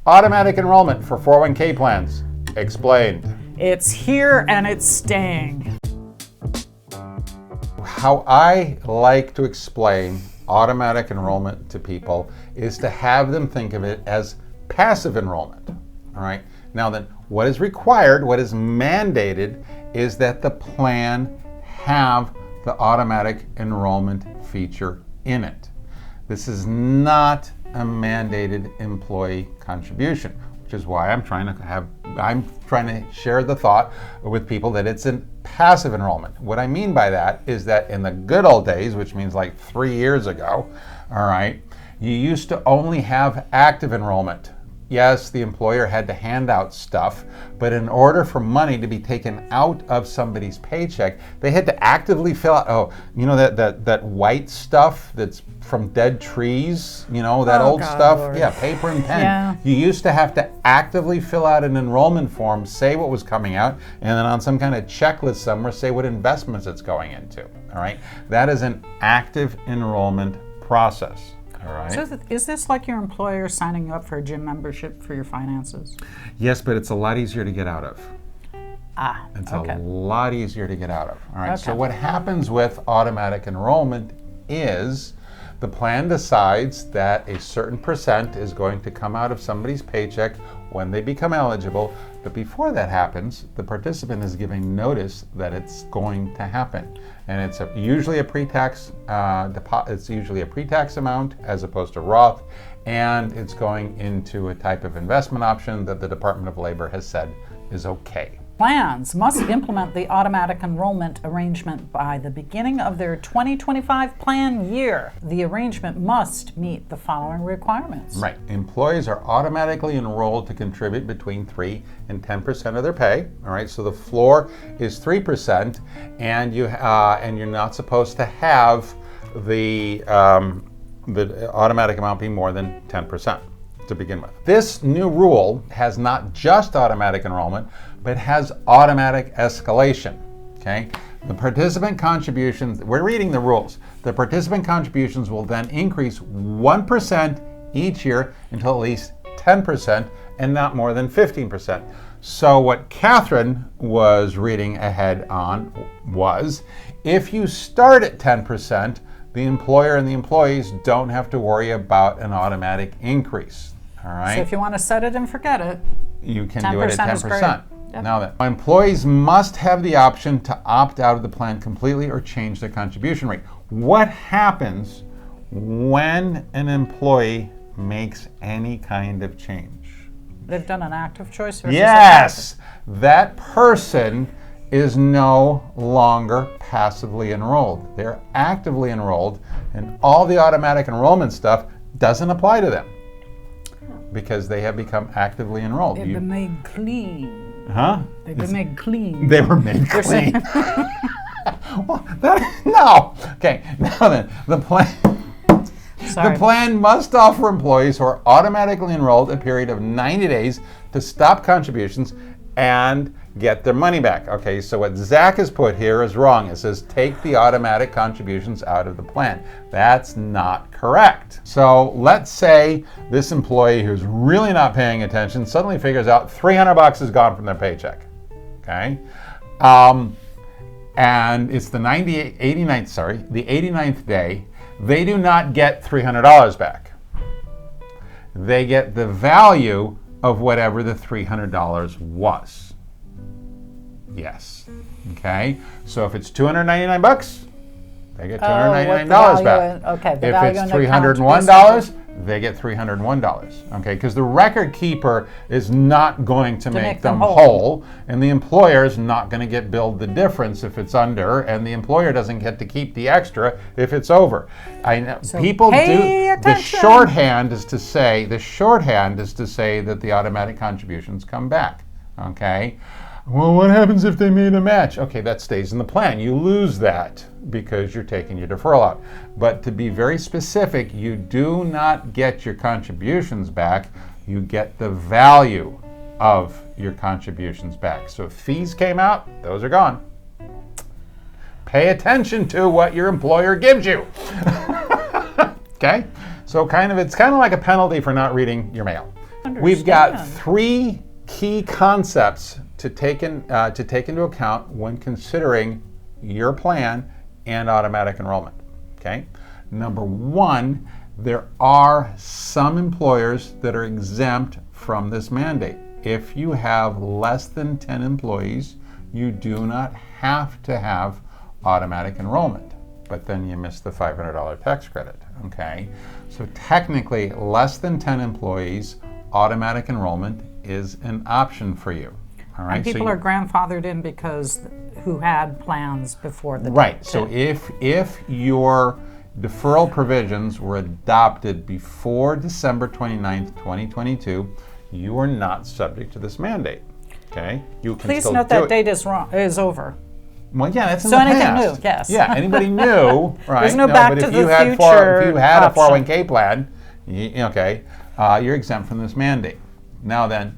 Automatic enrollment for 401k plans. Explained. It's here and it's staying. How I like to explain automatic enrollment to people is to have them think of it as passive enrollment. All right. Now then, what is required, what is mandated, is that the plan have the automatic enrollment feature in it. This is not a mandated employee contribution, which is why I'm trying to share the thought with people that it's a passive enrollment. What I mean by that is that in the good old days, which means like 3 years ago, all right, you used to only have active enrollment. Yes, the employer had to hand out stuff, but in order for money to be taken out of somebody's paycheck, they had to actively fill out, that white stuff that's from dead trees, that old stuff. Lord. Yeah, paper and pen. Yeah. You used to have to actively fill out an enrollment form, say what was coming out, and then on some kind of checklist somewhere, say what investments it's going into, all right? That is an active enrollment process. All right. So is this like your employer signing you up for a gym membership for your finances? Yes, but it's a lot easier to get out of. It's okay. a lot easier to get out of. All right. Okay. So what happens with automatic enrollment is the plan decides that a certain percent is going to come out of somebody's paycheck when they become eligible. But before that happens, the participant is giving notice that it's going to happen. And it's usually a pre-tax it's usually a pre-tax amount as opposed to Roth, and it's going into a type of investment option that the Department of Labor has said is okay. Plans must implement the automatic enrollment arrangement by the beginning of their 2025 plan year. The arrangement must meet the following requirements. Right. Employees are automatically enrolled to contribute between 3 and 10% of their pay. All right. So the floor is 3%, and you're not supposed to have the automatic amount be more than 10% to begin with. This new rule has not just automatic enrollment, but has automatic escalation. Okay? The participant contributions, we're reading the rules. The participant contributions will then increase 1% each year until at least 10% and not more than 15%. So what Katherine was reading ahead on was, if you start at 10%, the employer and the employees don't have to worry about an automatic increase. All right? So if you want to set it and forget it, you can do it at 10%. Yep. Now then, employees must have the option to opt out of the plan completely or change their contribution rate. What happens when an employee makes any kind of change? they've done an active choice versus Yes, that person is no longer passively enrolled. They're actively enrolled, and all the automatic enrollment stuff doesn't apply to them because they have become actively enrolled. They've been made clean. Huh? They've been made clean. They were made clean. Well, no. Okay, now then, the plan must offer employees who are automatically enrolled a period of 90 days to stop contributions and get their money back. Okay, so what Zach has put here is wrong. It says take the automatic contributions out of the plan. That's not correct. So let's say this employee who's really not paying attention suddenly figures out $300 is gone from their paycheck. Okay, and it's the 89th day. They do not get $300 back. They get the value of whatever the $300 was. Yes. Okay. So if it's $299, they get $299 back. The if it's $301, they get $301. Okay, because the record keeper is not going to make them whole, and the employer is not going to get billed the difference if it's under, and the employer doesn't get to keep the extra if it's over. I know so people do. Attention. The shorthand is to say that the automatic contributions come back. Okay. Well, what happens if they made a match? Okay, that stays in the plan. You lose that because you're taking your deferral out. But to be very specific, you do not get your contributions back. You get the value of your contributions back. So if fees came out, those are gone. Pay attention to what your employer gives you. Okay? So it's kind of like a penalty for not reading your mail. We've got 3 key concepts to take into account when considering your plan and automatic enrollment. Okay. Number 1, there are some employers that are exempt from this mandate. If you have less than 10 employees, you do not have to have automatic enrollment, but then you miss the $500 tax credit. Okay, so technically less than 10 employees, automatic enrollment is an option for you. All right, and people are grandfathered in because who had plans before the right. date. So if your deferral provisions were adopted before December 29th, 2022, you are not subject to this mandate. Okay, you can Please still note do that it. date is over. Well, yeah, that's in So the anything past. new, yes. Yeah, anybody new, right? There's no back but to if the you had future if you had a option. 401k plan, okay, you're exempt from this mandate. Now then,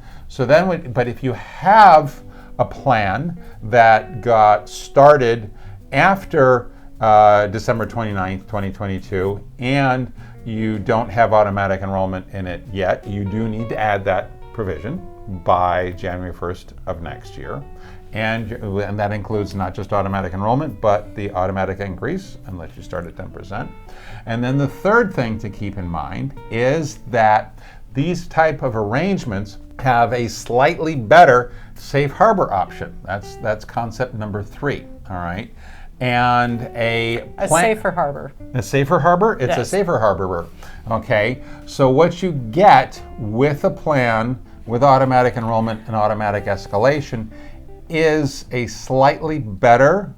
but if you have a plan that got started after December 29th, 2022, and you don't have automatic enrollment in it yet, you do need to add that provision by January 1st of next year. And that includes not just automatic enrollment, but the automatic increase, unless you start at 10%. And then the third thing to keep in mind is that these type of arrangements have a slightly better safe harbor option. That's concept number 3, all right? And a safer harbor. A safer harbor? It's a safer harbor, okay? So what you get with a plan with automatic enrollment and automatic escalation is a slightly better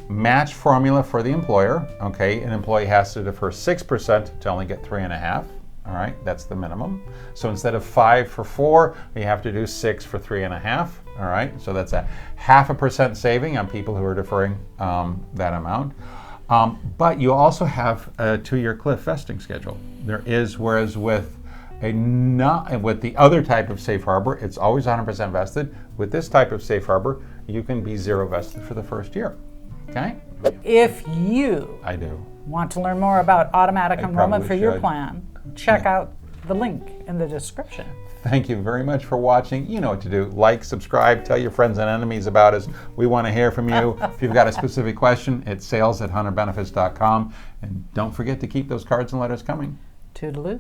match formula for the employer. Okay, an employee has to defer 6% to only get 3.5. All right, that's the minimum. So instead of 5 for 4, you have to do 6 for 3.5. All right, so that's a 0.5% saving on people who are deferring that amount. But you also have a 2-year cliff vesting schedule. There is, whereas with the other type of safe harbor, it's always 100% vested. With this type of safe harbor, you can be 0 vested for the first year. Okay? If you I do. want to learn more about automatic enrollment for your should. plan, check out the link in the description. Thank you very much for watching. You know what to do. Like, subscribe, tell your friends and enemies about us. We want to hear from you. If you've got a specific question, it's sales@hunterbenefits.com. And don't forget to keep those cards and letters coming. Toodaloo.